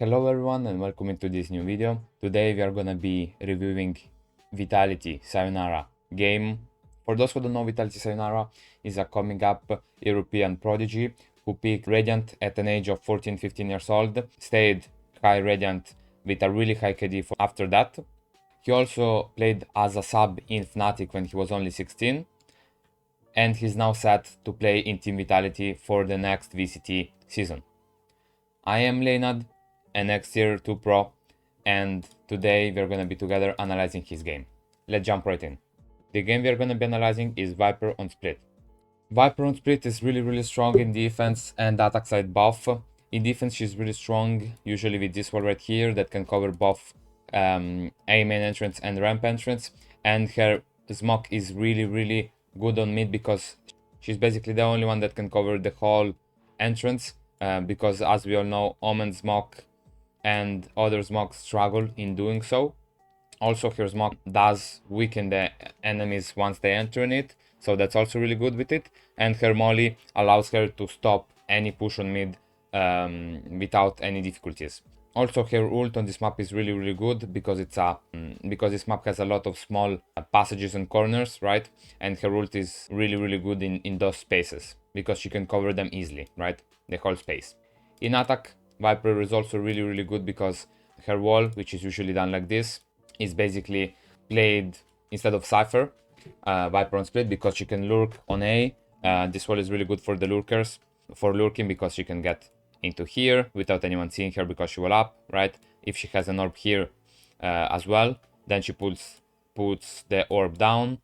Hello everyone and welcome into this new video. Today we are gonna be reviewing Vitality Sayonara game. For those who don't know, Vitality Sayonara is a coming up European prodigy who peaked Radiant at an age of 14-15 years old, stayed high Radiant with a really high KD after that. He also played as a sub in Fnatic when he was only 16, and he's now set to play in Team Vitality for the next VCT season. I am Leonard, an X-Tier 2 Pro, and today we're gonna be together analyzing his game. Let's jump right in. The game we're gonna be analyzing is Viper on Split. Viper on Split is really strong in defense and attack side both. In defense she's really strong, usually with this wall right here that can cover both A main entrance and ramp entrance, and her smoke is really good on mid because she's basically the only one that can cover the whole entrance. Because as we all know, Omen smoke and other smoke struggle in doing so. Also, her smoke does weaken the enemies once they enter in it, so that's also really good with it. And her molly allows her to stop any push on mid without any difficulties. Also, her ult on this map is really good because because this map has a lot of small passages and corners, right? And her ult is really good in those spaces because she can cover them easily, right? The whole space. In attack, Viper is also really good because her wall, which is usually done like this, is basically played instead of Cypher, Viper on Split, because she can lurk on A. This wall is really good for the lurkers, for lurking, because she can get into here without anyone seeing her because she will up, right? If she has an orb here as well, then she puts the orb down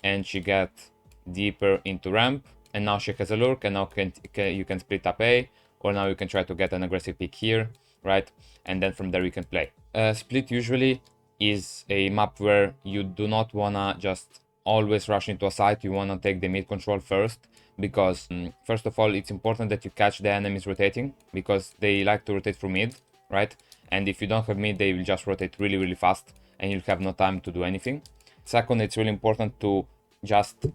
and she gets deeper into ramp, and now she has a lurk, and now you can split up A, or now you can try to get an aggressive pick here, right? And then from there you can play. Split usually is a map where you do not wanna just always rush into a site. You wanna take the mid control first, because first of all, it's important that you catch the enemies rotating, because they like to rotate through mid, right? And if you don't have mid, they will just rotate really fast and you'll have no time to do anything. Second, it's really important to just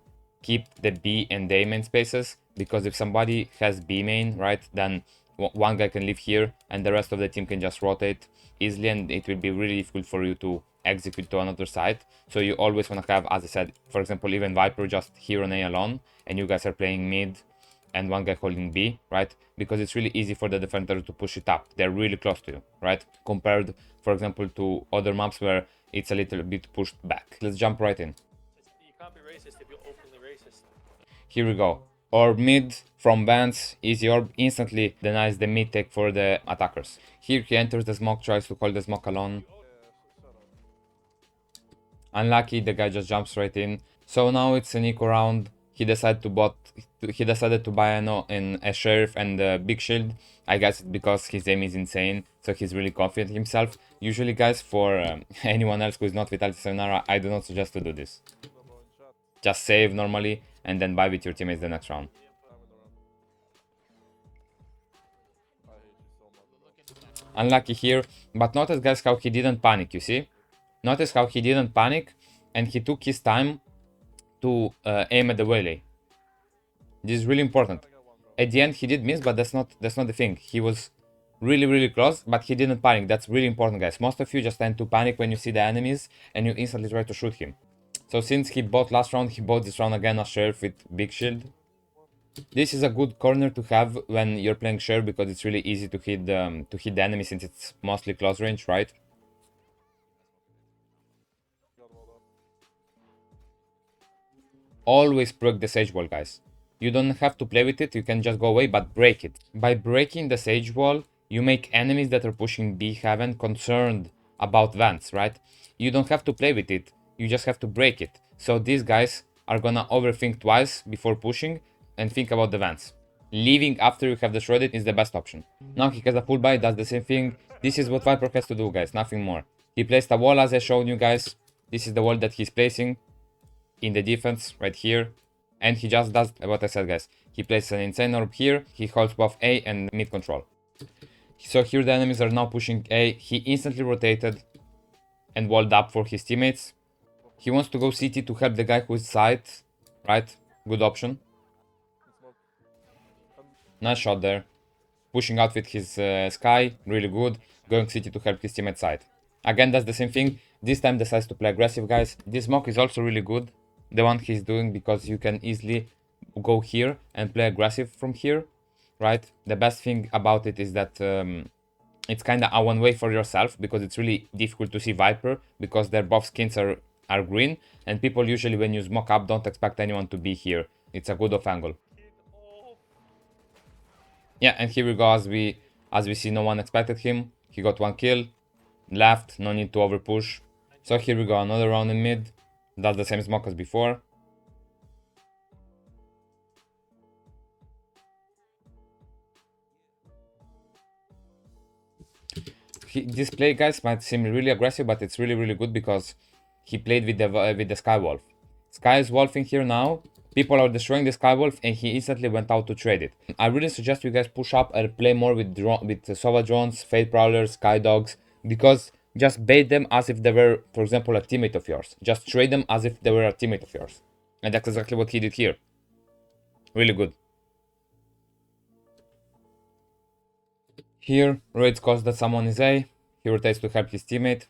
keep the B and A main spaces, because if somebody has B main, right, then one guy can live here and the rest of the team can just rotate easily, and it will be really difficult for you to execute to another side. So you always want to have, as I said, for example, even Viper just here on A alone, and you guys are playing mid and one guy holding B, right? Because it's really easy for the defender to push it up. They're really close to you, right? Compared, for example, to other maps where it's a little bit pushed back. Let's jump right in. You can't be racist if you're openly racist. Here we go. Orb mid from Vance, easy orb, instantly denies the mid take for the attackers. Here he enters the smoke, tries to hold the smoke alone. Unlucky, the guy just jumps right in. So now it's an eco round. He decided to buy a sheriff and a big shield. I guess it's because his aim is insane, so he's really confident in himself. Usually, guys, for anyone else who is not Vitality Sayonara, I do not suggest to do this. Just save normally and then buy with your teammates the next round. Unlucky here, but notice, guys, how he didn't panic, you see? Notice how he didn't panic and he took his time to aim at the waylay. This is really important. At the end he did miss, but that's not the thing. He was really close, but he didn't panic. That's really important, guys. Most of you just tend to panic when you see the enemies and you instantly try to shoot him. So since he bought last round, he bought this round again a sheriff with big shield. This is a good corner to have when you're playing sheriff, because it's really easy to hit the enemy since it's mostly close range, right? Always proc the sage wall, guys. You don't have to play with it, you can just go away, but break it. By breaking the sage wall, you make enemies that are pushing B heaven concerned about Vance, right? You don't have to play with it, you just have to break it. So these guys are gonna overthink twice before pushing and think about the Vance. Leaving after you have destroyed it is the best option. Now he has a full buy, does the same thing. This is what Viper has to do, guys, nothing more. He placed a wall as I showed you guys. This is the wall that he's placing in the defense right here, and he just does what I said, guys. He places an insane orb here, he holds both A and mid control. So here the enemies are now pushing A. He instantly rotated and walled up for his teammates. He wants to go CT to help the guy who is side, right? Good option. Nice shot there. pushing out with his Sky, really good, going city to help his teammate side. Again, that's the same thing, this time decides to play aggressive, guys. This smoke is also really good, the one he's doing, because you can easily go here and play aggressive from here, right? The best thing about it is that it's kind of a one way for yourself, because it's really difficult to see Viper because their buff skins are green, and people usually when you smoke up don't expect anyone to be here. It's a good off angle. Yeah, and here we go, as we see, no one expected him. He got one kill, left, no need to over push. So here we go, another round in mid. That's the same smoke as before. This play, guys, might seem really aggressive, but it's really good because he played with the Sky Wolf. Sky is wolfing here now. People are destroying the Sky Wolf, and he instantly went out to trade it. I really suggest you guys push up and play more with Sova drones, Fate Prowlers, Sky Dogs, because just bait them as if they were, for example, a teammate of yours. Just trade them as if they were a teammate of yours. And that's exactly what he did here. Really good. Here, Raids cause that someone is A. He rotates to help his teammate.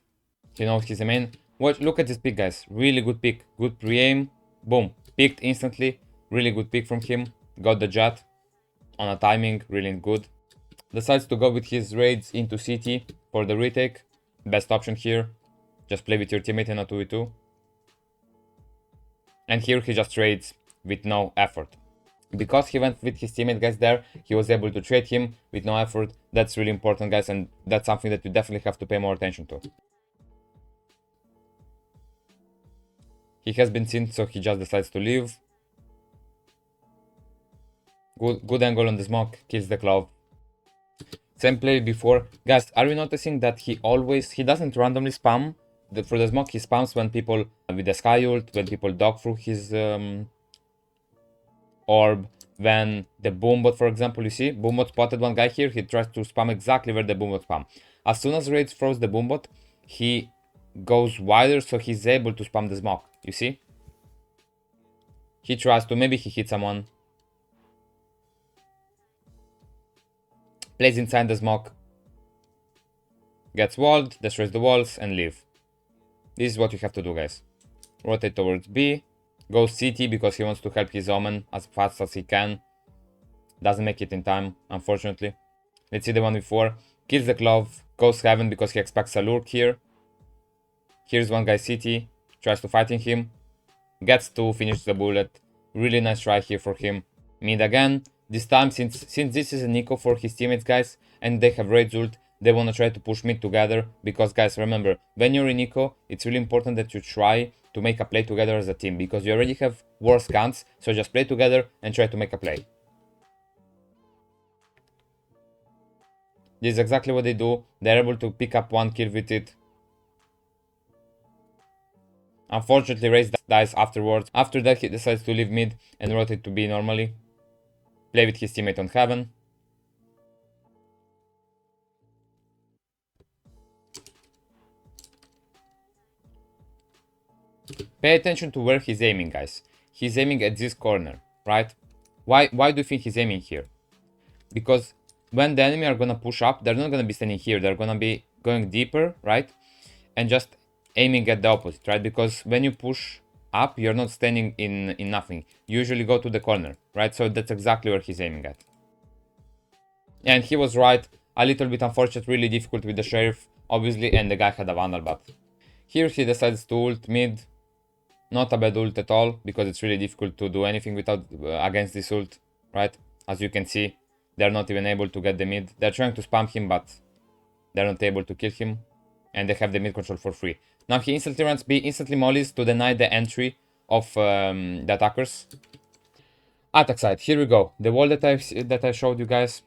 He knows he's a main. Watch, look at this pick, guys. Really good pick. Good pre-aim. Boom. Picked instantly. Really good pick from him. Got the jet on a timing. Really good. Decides to go with his raids into CT for the retake. Best option here. Just play with your teammate in a 2v2. And here he just trades with no effort. Because he went with his teammate, guys, there, he was able to trade him with no effort. That's really important, guys, and that's something that you definitely have to pay more attention to. He has been seen, so he just decides to leave. Good angle on the smoke, kills the Clove. Same play before. Guys, are you noticing that he doesn't randomly spam for the smoke? He spams when people with the Sky ult, when people dog through his orb, when the Boombot, for example, you see, Boombot spotted one guy here, he tries to spam exactly where the Boombot spam. As soon as Raids throws the Boombot, he goes wider, so he's able to spam the smoke, you see? He tries to, maybe he hits someone. Plays inside the smoke. Gets walled, destroys the walls, and leave. This is what you have to do, guys. Rotate towards B. Goes CT because he wants to help his Omen as fast as he can. Doesn't make it in time, unfortunately. Let's see the one before. Kills the Clove. Goes Heaven because he expects a lurk here. Here's one guy CT. Tries to fighting him. Gets to finish the bullet. Really nice try here for him. Mid again. This time, since this is an eco for his teammates, guys, and they have Rage ult, they want to try to push mid together. Because, guys, remember, when you're in eco, it's really important that you try to make a play together as a team, because you already have worse guns, so just play together and try to make a play. This is exactly what they do. They're able to pick up one kill with it. Unfortunately, Raze dies afterwards. After that, he decides to leave mid and rotate to B normally. Play with his teammate on Heaven. Pay attention to where he's aiming, guys. He's aiming at this corner, right? Why do you think he's aiming here? Because when the enemy are gonna push up, they're not gonna be standing here. They're gonna be going deeper, right? And just aiming at the opposite, right? Because when you push up, you're not standing in nothing. You usually go to the corner, right? So that's exactly where he's aiming at. And he was right. A little bit unfortunate, really difficult with the Sheriff, obviously, and the guy had a Vandal, but here he decides to ult mid. Not a bad ult at all, because it's really difficult to do anything without against this ult, right? As you can see, they're not even able to get the mid. They're trying to spam him, but they're not able to kill him. And they have the mid control for free. Now he instantly runs B, instantly mollies to deny the entry of the attackers. Attack side, here we go. The wall that I showed you guys,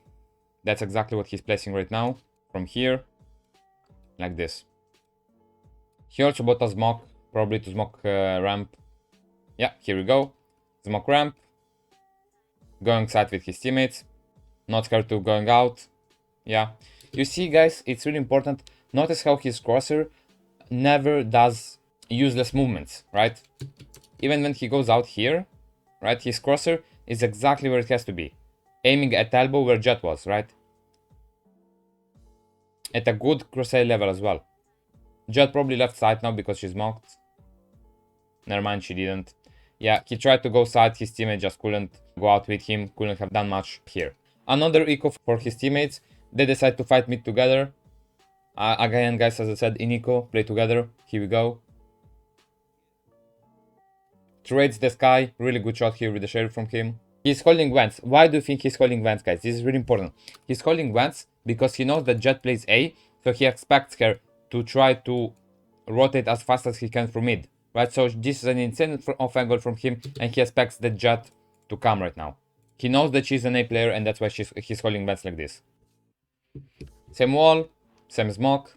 that's exactly what he's placing right now. From here, like this. He also bought a smoke, probably to smoke ramp. Yeah, here we go. Smoke ramp. Going side with his teammates. Not scared to going out. Yeah. You see, guys, it's really important. Notice how his crosser never does useless movements, right? Even when he goes out here, right, his crosser is exactly where it has to be. Aiming at elbow where Jet was, right? at a good crosshair level as well. Jet probably left side now because she's mocked. Never mind, she didn't. Yeah, he tried to go side, his teammate just couldn't go out with him, couldn't have done much here. Another eco for his teammates. They decide to fight mid together. Again, guys, as I said, in eco, play together. Here we go. Trades the sky. Really good shot here with the sheriff from him. He's holding Vents. Why do you think he's holding Vents, guys? This is really important. He's holding Vents because he knows that Jet plays A, so he expects her to try to rotate as fast as he can from mid. Right, so this is an insane off angle from him, and he expects the Jet to come right now. He knows that she's an A player, and that's why he's holding Vents like this. Same wall, same smoke.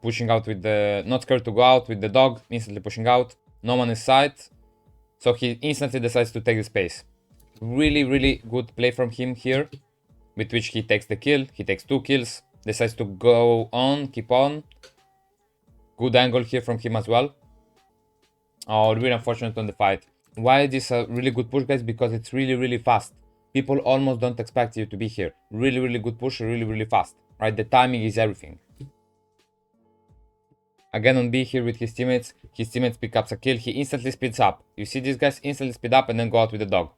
Pushing out with the... Not scared to go out with the dog, instantly pushing out. No one is side, so he instantly decides to take the space. Really, really good play from him here, with which he takes the kill. He takes 2 kills, decides to go on, keep on. Good angle here from him as well. Oh, really unfortunate on the fight. Why is this a really good push, guys? Because it's really, really fast. People almost don't expect you to be here. Really, really good push, really, really fast. Right, the timing is everything. Again on B here with his teammates pick up a kill, he instantly speeds up. You see these guys instantly speed up and then go out with the dog.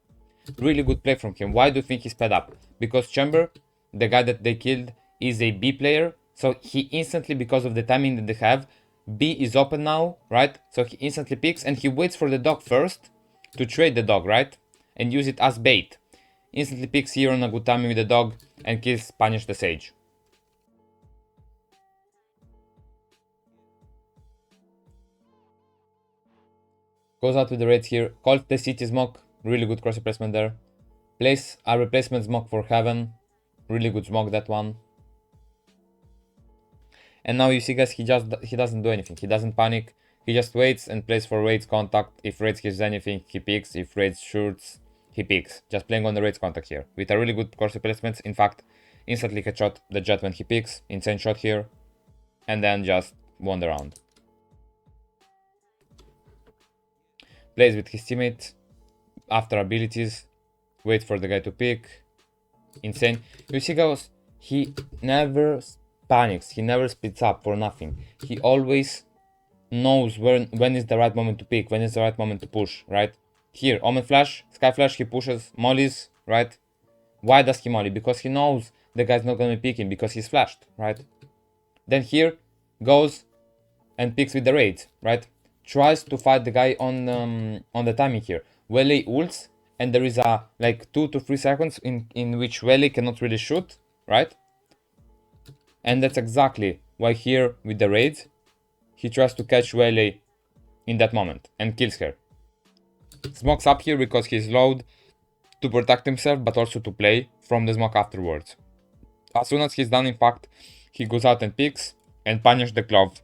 Really good play from him. Why do you think he sped up? Because Chamber, the guy that they killed, is a B player, so he instantly, because of the timing that they have, B is open now, right? So he instantly picks and he waits for the dog first to trade the dog, right? And use it as bait. Instantly picks here on a good timing with the dog and kills Punish the Sage. Goes out with the raids here, calls the city smoke, really good cross replacement there. Plays a replacement smoke for heaven, really good smoke that one. And now you see, guys, he doesn't do anything, he doesn't panic, he just waits and plays for raids contact. If raids gives anything, he picks. If raids shoots, he picks. Just playing on the raids contact here with a really good course replacements. In fact, instantly headshot the Jet when he picks. Insane shot here, and then just won the round. Plays with his teammate after abilities, wait for the guy to pick. Insane. You see, guys, he never panics, he never speeds up for nothing. He always knows when is the right moment to pick, when is the right moment to push, right? Here, Omen Flash, Sky Flash, he pushes, mollies, right? Why does he molly? Because he knows the guy's not gonna be picking because he's flashed, right? Then here, goes and picks with the raid, right? Tries to fight the guy on the timing here. Wele ults, and there is a like 2 to 3 seconds in which Wele cannot really shoot, right? And that's exactly why here with the raid, he tries to catch Wele in that moment and kills her. Smokes up here because he's low to protect himself, but also to play from the smoke afterwards. As soon as he's done, in fact, he goes out and picks and punish the glove.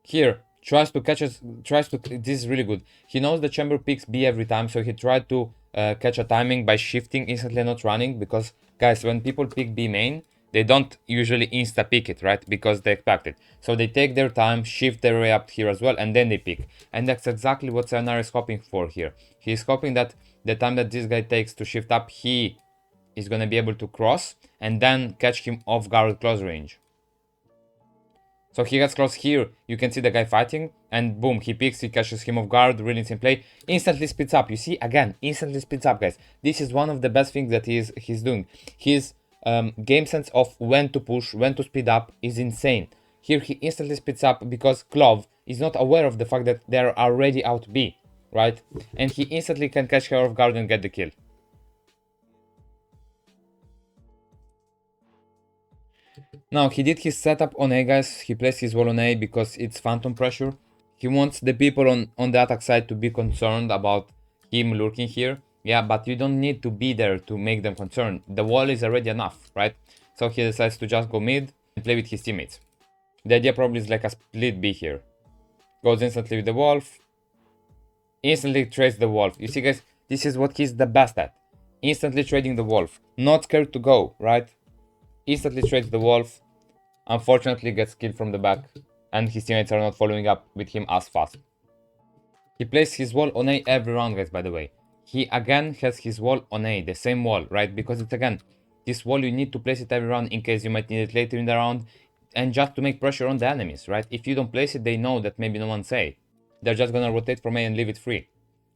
Here, tries to catch us, this is really good. He knows the Chamber picks B every time, so he tried to catch a timing by shifting instantly, not running, because, guys, when people pick B main, they don't usually insta-pick it, right? Because they expect it. So they take their time, shift their way up here as well, and then they pick. And that's exactly what Sayonara is hoping for here. He's hoping that the time that this guy takes to shift up, he is gonna be able to cross, and then catch him off guard close range. So he gets close here, you can see the guy fighting, and boom, he picks, he catches him off guard, really insane play, instantly speeds up. You see, again, instantly speeds up, guys. This is one of the best things that he's doing. His game sense of when to push, when to speed up is insane. Here he instantly speeds up because Clove is not aware of the fact that they're already out B, right? And he instantly can catch her off guard and get the kill. Now, he did his setup on A, guys. He placed his wall on A because it's phantom pressure. He wants the people on the attack side to be concerned about him lurking here. Yeah, but you don't need to be there to make them concerned. The wall is already enough, right? So he decides to just go mid and play with his teammates. The idea probably is like a split B here. Goes instantly with the wolf. Instantly trades the wolf. You see, guys, this is what he's the best at. Instantly trading the wolf. Not scared to go, right? Instantly trades the wolf. Unfortunately gets killed from the back, and his teammates are not following up with him as fast. He plays his wall on A every round, guys, by the way. He again has his wall on A, the same wall, right? Because it's again, This wall, you need to place it every round in case you might need it later in the round, and just to make pressure on the enemies, right? If you don't place it, they know that maybe no one's A. They're just gonna rotate from A and leave it free.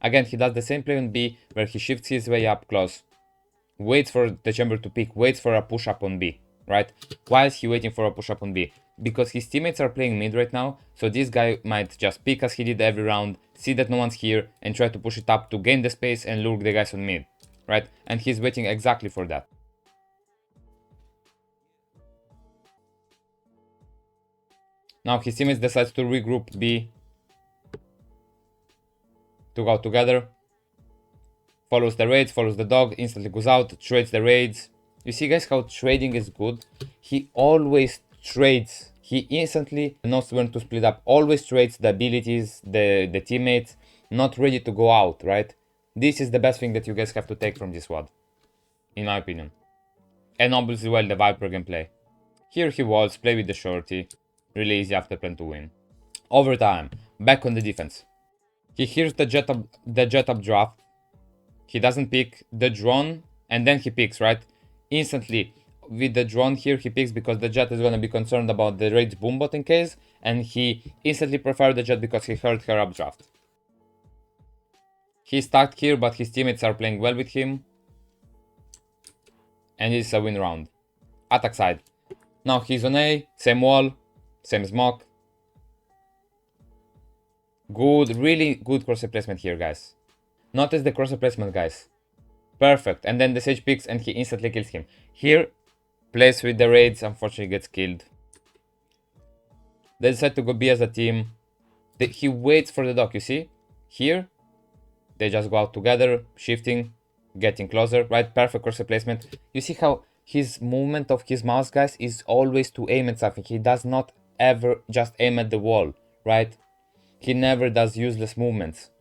Again, he does the same play on B, where he shifts his way up close, waits for the chamber to pick, waits for a push up on B, right? Why is he waiting for a push up on B? Because his teammates are playing mid right now, so this guy might just pick as he did every round, see that no one's here, and try to push it up to gain the space and lure the guys on mid, right? And he's waiting exactly for that. Now his teammates decides to regroup B, to go together, follows the raids, follows the dog, instantly goes out, trades the raids. You see guys how trading is good? He always trades. He instantly knows when to split up, always trades the abilities, the teammates, not ready to go out, right? This is the best thing that you guys have to take from this WOD, in my opinion. And obviously, well, the Viper gameplay. Here he was, play with the shorty, really easy after plan to win. Overtime, back on the defense. He hears the jet up draft. He doesn't pick the drone, and then he picks, right? Instantly, with the drone here, he picks because the jet is gonna be concerned about the raid's boombot in case, and he instantly preferred the jet because he heard her updraft. He's stuck here, but his teammates are playing well with him. And it's a win round. Attack side. Now he's on A, same wall, same smoke. Good, really good crosshair placement here, guys. Notice the crosshair placement, guys. Perfect. And then the Sage picks and he instantly kills him. Here, plays with the raids, unfortunately gets killed. They decide to go B as a team. He waits for the dock, you see? Here, they just go out together, shifting, getting closer, right? Perfect crosshair placement. You see how his movement of his mouse, guys, is always to aim at something. He does not ever just aim at the wall, right? He never does useless movements,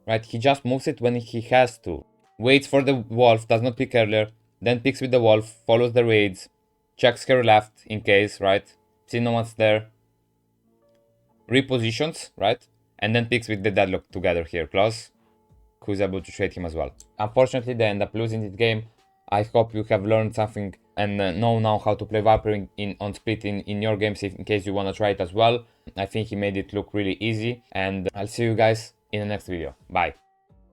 right? He just moves it when he has to. Waits for the wolf, does not pick earlier, then picks with the wolf, follows the raids, checks her left in case, right? See no one's there. Repositions, right? And then picks with the deadlock together here, close. Who's able to trade him as well. Unfortunately, they end up losing this game. I hope you have learned something and know now how to play Viper on split in your games in case you want to try it as well. I think he made it look really easy, and I'll see you guys in the next video. Bye.